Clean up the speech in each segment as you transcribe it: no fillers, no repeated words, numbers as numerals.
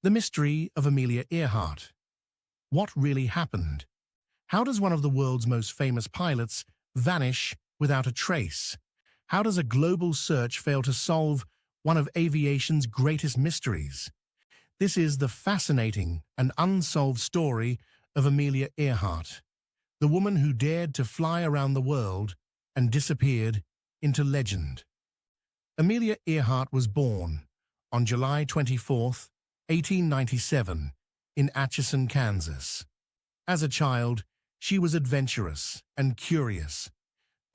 The mystery of Amelia Earhart. What really happened? How does one of the world's most famous pilots vanish without a trace? How does a global search fail to solve one of aviation's greatest mysteries? This is the fascinating and unsolved story of Amelia Earhart, the woman who dared to fly around the world and disappeared into legend. Amelia Earhart was born on July 24, 1897, in Atchison, Kansas. As a child, she was adventurous and curious,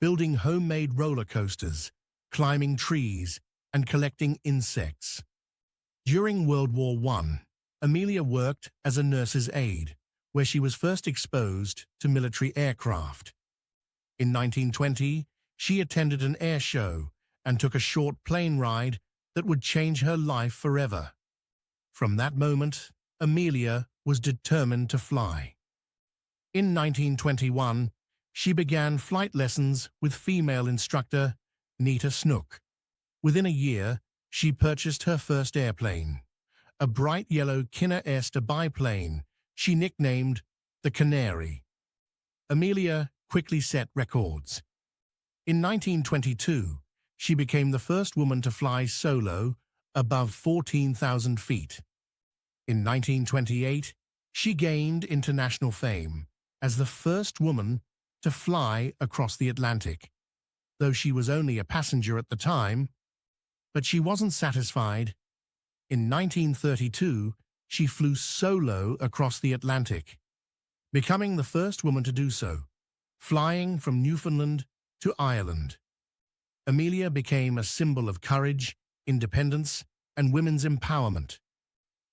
building homemade roller coasters, climbing trees, and collecting insects. During World War I, Amelia worked as a nurse's aide, where she was first exposed to military aircraft. In 1920, she attended an air show and took a short plane ride that would change her life forever. From that moment, Amelia was determined to fly. In 1921, she began flight lessons with female instructor Nita Snook. Within a year, she purchased her first airplane, a bright yellow Kinner Ester biplane she nicknamed the Canary. Amelia quickly set records. In 1922, she became the first woman to fly solo above 14,000 feet. In 1928, she gained international fame as the first woman to fly across the Atlantic, though she was only a passenger at the time. But she wasn't satisfied. In 1932, she flew solo across the Atlantic, becoming the first woman to do so, flying from Newfoundland to Ireland. Amelia became a symbol of courage, independence, and women's empowerment.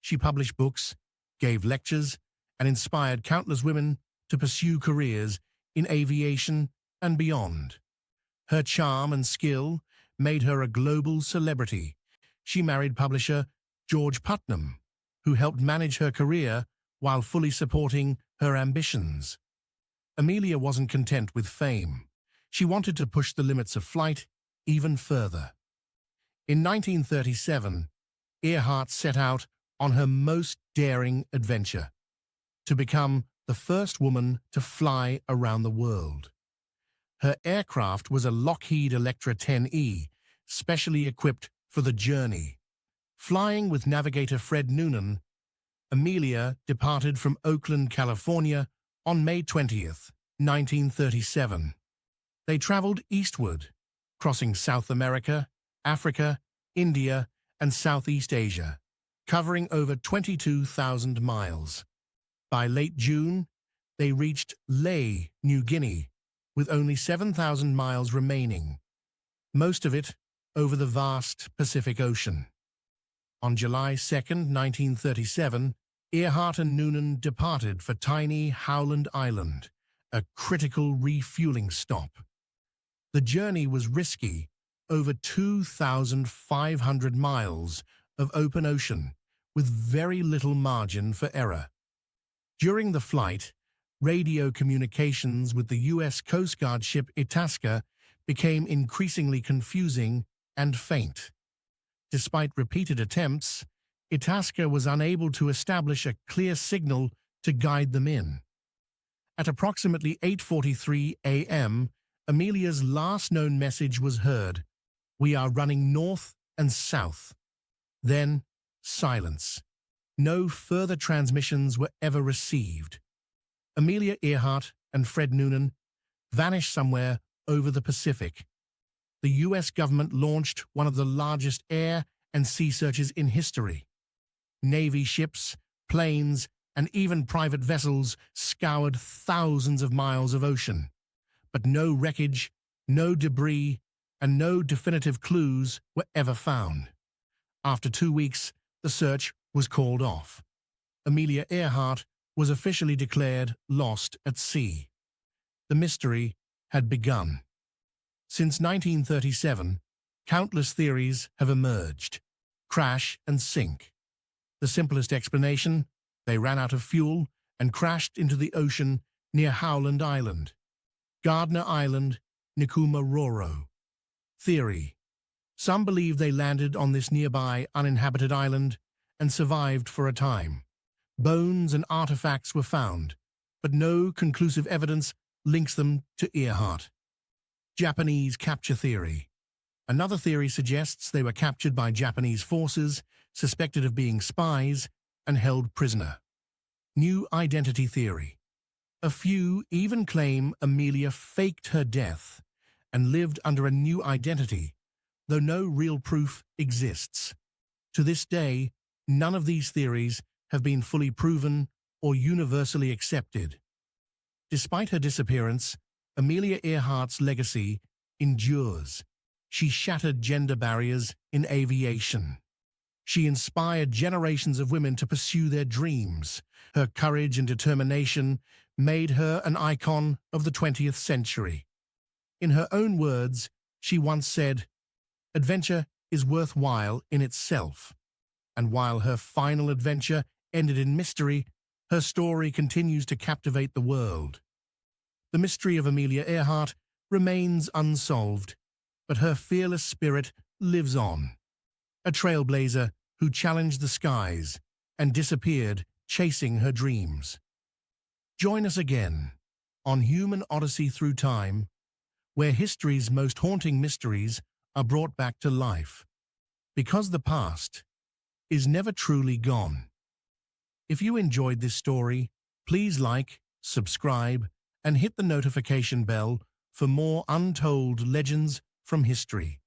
She published books, gave lectures, and inspired countless women to pursue careers in aviation and beyond. Her charm and skill made her a global celebrity. She married publisher George Putnam, who helped manage her career while fully supporting her ambitions. Amelia wasn't content with fame. She wanted to push the limits of flight even further. In 1937, Earhart set out on her most daring adventure, to become the first woman to fly around the world. Her aircraft was a Lockheed Electra 10E, specially equipped for the journey. Flying with navigator Fred Noonan, Amelia departed from Oakland, California on May 20th, 1937. They traveled eastward, crossing South America, Africa, India, and Southeast Asia, covering over 22,000 miles. By late June, they reached Lae, New Guinea, with only 7,000 miles remaining, most of it over the vast Pacific Ocean. On July 2nd, 1937, Earhart and Noonan departed for tiny Howland Island, a critical refueling stop. The journey was risky, over 2,500 miles of open ocean, with very little margin for error. During the flight, radio communications with the U.S. Coast Guard ship Itasca became increasingly confusing and faint. Despite repeated attempts, Itasca was unable to establish a clear signal to guide them in. At approximately 8:43 a.m., Amelia's last known message was heard: "We are running north and south." Then, silence. No further transmissions were ever received. Amelia Earhart and Fred Noonan vanished somewhere over the Pacific. The U.S. government launched one of the largest air and sea searches in history. Navy ships, planes, and even private vessels scoured thousands of miles of ocean. But no wreckage, no debris, and no definitive clues were ever found. After 2 weeks, the search was called off. Amelia Earhart was officially declared lost at sea. The mystery had begun. Since 1937, countless theories have emerged. Crash and sink. The simplest explanation: they ran out of fuel and crashed into the ocean near Howland Island. Gardner Island, Nikumaroro. Theory: some believe they landed on this nearby uninhabited island and survived for a time. Bones and artifacts were found, but no conclusive evidence links them to Earhart. Japanese capture theory. Another theory suggests they were captured by Japanese forces, suspected of being spies, and held prisoner. New identity theory. A few even claim Amelia faked her death and lived under a new identity, though no real proof exists. To this day, none of these theories have been fully proven or universally accepted. Despite her disappearance, Amelia Earhart's legacy endures. She shattered gender barriers in aviation. She inspired generations of women to pursue their dreams. Her courage and determination made her an icon of the 20th century. In her own words, she once said, "Adventure is worthwhile in itself." And while her final adventure ended in mystery, her story continues to captivate the world. The mystery of Amelia Earhart remains unsolved, but her fearless spirit lives on. A trailblazer who challenged the skies and disappeared chasing her dreams. Join us again on Human Odyssey Through Time, where history's most haunting mysteries are brought back to life, because the past is never truly gone. If you enjoyed this story, please like, subscribe, and hit the notification bell for more untold legends from history.